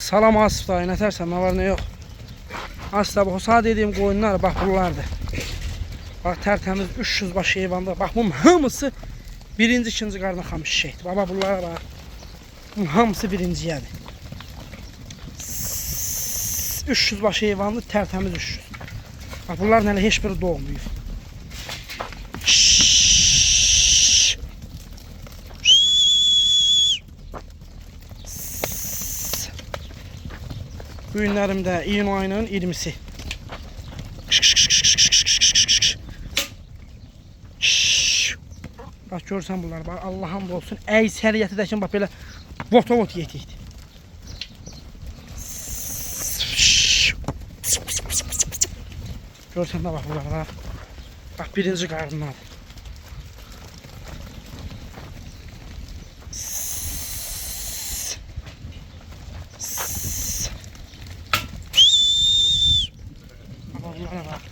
Salam asla, ne tersen, ne var ne yok. Asla bu sağ dediğim koyunlar bak bunlardı. Bak tertemiz 300 baş heyvanda. Bak bunun hamısı birinci, ikinci karnı kamış şeydi. Baba bunlara bak. Bunun hamısı birinci yani. 300 baş heyvanlı tertemiz 300. Bak bunların hele hiçbiri doğmuyor. Bu günlərimdə iyun ayının 20'si. Bak görsən bunlar, bak Allah hamd olsun. Əysəriyyəti də ki, bak belə vot yetiydi. Görsən də bak bunlar, bak. Bak birinci qarnındadır. Bak bunlara bak.